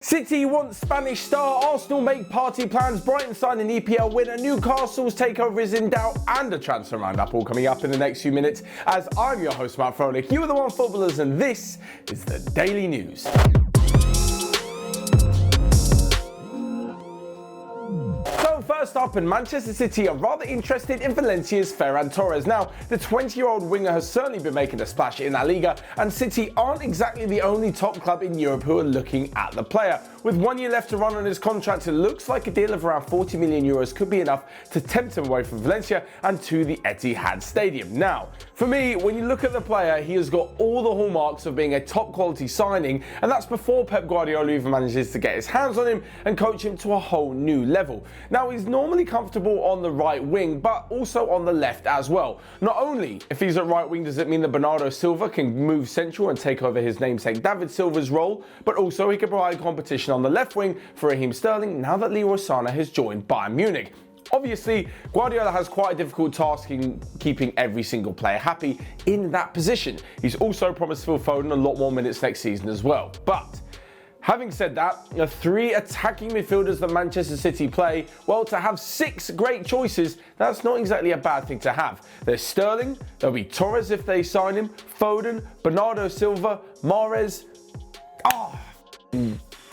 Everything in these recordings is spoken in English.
City wants Spanish star, Arsenal make Partey plans, Brighton sign an EPL winner, Newcastle's takeover is in doubt, and a transfer roundup all coming up in the next few minutes. As I'm your host, Matt Froelich, you are the Onefootballers, and this is the Daily News. First up, and Manchester City are rather interested in Valencia's Ferran Torres. Now, the 20-year-old winger has certainly been making a splash in La Liga, and City aren't exactly the only top club in Europe who are looking at the player. With 1 year left to run on his contract, it looks like a deal of around 40 million euros could be enough to tempt him away from Valencia and to the Etihad Stadium. Now, for me, when you look at the player, he has got all the hallmarks of being a top-quality signing, and that's before Pep Guardiola even manages to get his hands on him and coach him to a whole new level. Now, he's normally comfortable on the right wing, but also on the left as well. Not only, if he's at right wing, does it mean that Bernardo Silva can move central and take over his namesake David Silva's role, but also he can provide competition on the left wing for Raheem Sterling now that Leroy Sané has joined Bayern Munich. Obviously, Guardiola has quite a difficult task in keeping every single player happy in that position. He's also promised Phil Foden a lot more minutes next season as well. But having said that, the three attacking midfielders that Manchester City play, well, to have six great choices, that's not exactly a bad thing to have. There's Sterling, there'll be Torres if they sign him, Foden, Bernardo Silva, Mahrez.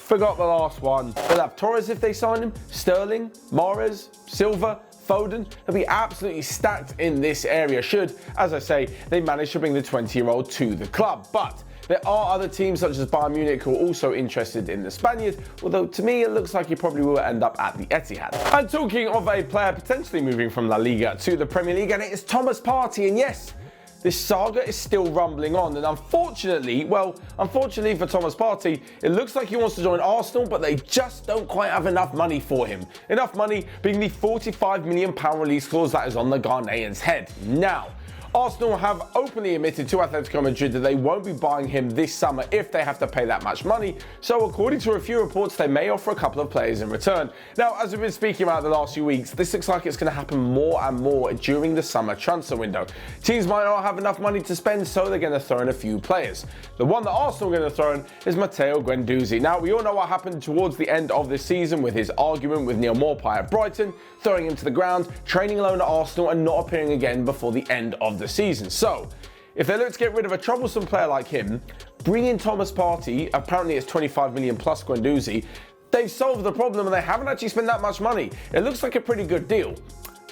Forgot the last one. They'll have Torres if they sign him, Sterling, Mahrez, Silva, Foden. They'll be absolutely stacked in this area should, as I say, they manage to bring the 20-year-old to the club. But there are other teams such as Bayern Munich who are also interested in the Spaniard, although to me it looks like he probably will end up at the Etihad. And talking of a player potentially moving from La Liga to the Premier League, and it is Thomas Partey, and yes, this saga is still rumbling on, and unfortunately for Thomas Partey, it looks like he wants to join Arsenal, but they just don't quite have enough money for him. Enough money being the £45 million release clause that is on the Ghanaian's head. Now, Arsenal have openly admitted to Atletico Madrid that they won't be buying him this summer if they have to pay that much money, so according to a few reports, they may offer a couple of players in return. Now, as we've been speaking about the last few weeks, this looks like it's going to happen more and more during the summer transfer window. Teams might not have enough money to spend, so they're going to throw in a few players. The one that Arsenal are going to throw in is Matteo Guendouzi. Now, we all know what happened towards the end of this season with his argument with Neil Maupay at Brighton, throwing him to the ground, training alone at Arsenal, and not appearing again before the end of the season. So, if they look to get rid of a troublesome player like him, bring in Thomas Partey, apparently it's 25 million plus Guendouzi, they've solved the problem and they haven't actually spent that much money. It looks like a pretty good deal.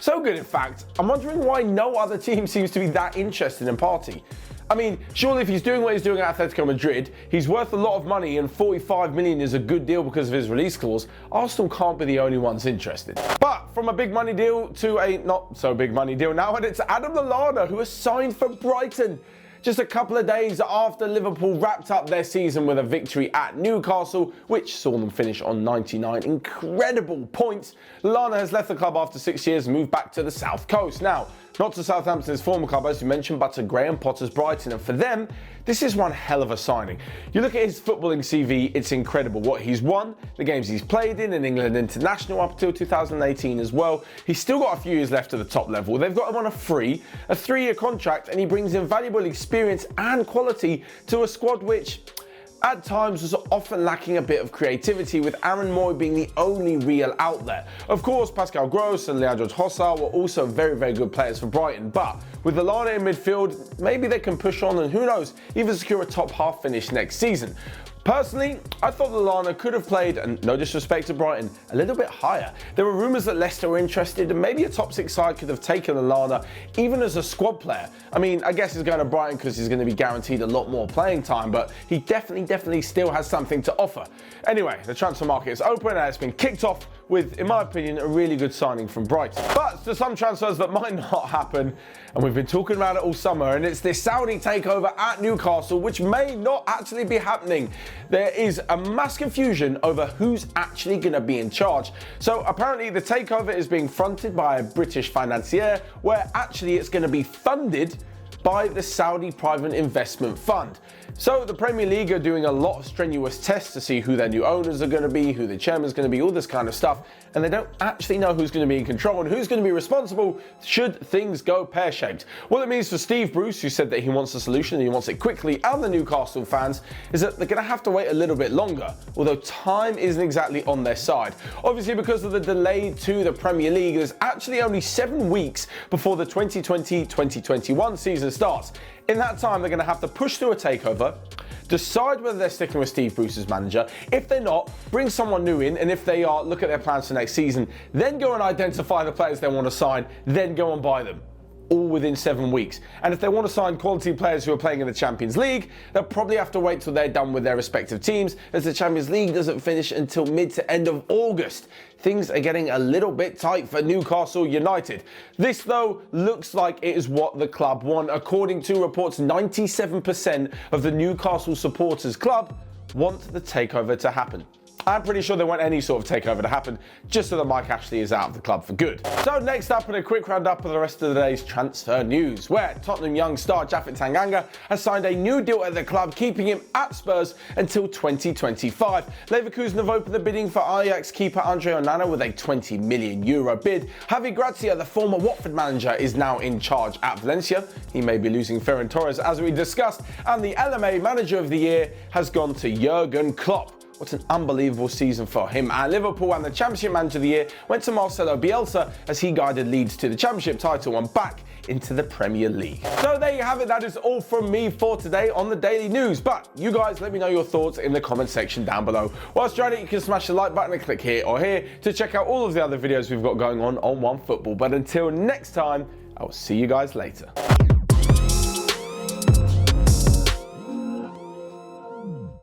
So good, in fact, I'm wondering why no other team seems to be that interested in Partey. I mean, surely if he's doing what he's doing at Atletico Madrid, he's worth a lot of money and 45 million is a good deal because of his release clause. Arsenal can't be the only ones interested. But from a big money deal to a not so big money deal now, and it's Adam Lallana who has signed for Brighton. Just a couple of days after Liverpool wrapped up their season with a victory at Newcastle, which saw them finish on 99 incredible points, Lallana has left the club after 6 years and moved back to the South Coast. Now, not to Southampton's former club, as you mentioned, but to Graham Potter's Brighton. And for them, this is one hell of a signing. You look at his footballing CV, it's incredible what he's won, the games he's played in England International up until 2018 as well. He's still got a few years left at the top level. They've got him on a 3-year contract, and he brings in valuable experience and quality to a squad which at times was often lacking a bit of creativity, with Aaron Moy being the only real outlet. Of course, Pascal Gross and Leandro Trossard were also very, very good players for Brighton, but with Lallana in midfield, maybe they can push on and who knows, even secure a top half finish next season. Personally, I thought Lallana could have played, and no disrespect to Brighton, a little bit higher. There were rumours that Leicester were interested, and maybe a top 6 side could have taken Lallana even as a squad player. I mean, I guess he's going to Brighton because he's going to be guaranteed a lot more playing time, but he definitely still has something to offer. Anyway, the transfer market is open and it's been kicked off with, in my opinion, a really good signing from Brighton. But to some transfers that might not happen, and we've been talking about it all summer, and it's this Saudi takeover at Newcastle, which may not actually be happening. There is a mass confusion over who's actually going to be in charge. So apparently the takeover is being fronted by a British financier, where actually it's going to be funded by the Saudi Private Investment Fund. So the Premier League are doing a lot of strenuous tests to see who their new owners are going to be, who the chairman's going to be, all this kind of stuff, and they don't actually know who's going to be in control and who's going to be responsible should things go pear-shaped. What it means for Steve Bruce, who said that he wants a solution and he wants it quickly, and the Newcastle fans, is that they're going to have to wait a little bit longer, although time isn't exactly on their side. Obviously, because of the delay to the Premier League, there's actually only 7 weeks before the 2020-2021 season starts. In that time, they're going to have to push through a takeover, decide whether they're sticking with Steve Bruce as manager. If they're not, bring someone new in, and if they are, look at their plans for next season, then go and identify the players they want to sign, then go and buy them. All within 7 weeks. And if they want to sign quality players who are playing in the Champions League, they'll probably have to wait till they're done with their respective teams, as the Champions League doesn't finish until mid to end of August. Things are getting a little bit tight for Newcastle United. This, though, looks like it is what the club want. According to reports, 97% of the Newcastle supporters club want the takeover to happen. I'm pretty sure they want any sort of takeover to happen, just so that Mike Ashley is out of the club for good. So next up, in a quick roundup of the rest of the day's transfer news, where Tottenham young star Japhet Tanganga has signed a new deal at the club, keeping him at Spurs until 2025. Leverkusen have opened the bidding for Ajax keeper Andre Onana with a €20 million bid. Javi Gracia, the former Watford manager, is now in charge at Valencia. He may be losing Ferran Torres, as we discussed, and the LMA Manager of the Year has gone to Jurgen Klopp. What an unbelievable season for him. And Liverpool, and the Championship Manager of the Year went to Marcelo Bielsa, as he guided Leeds to the Championship title and back into the Premier League. So there you have it. That is all from me for today on the Daily News. But you guys, let me know your thoughts in the comment section down below. Whilst you're at it, you can smash the like button and click here or here to check out all of the other videos we've got going on Onefootball. But until next time, I will see you guys later.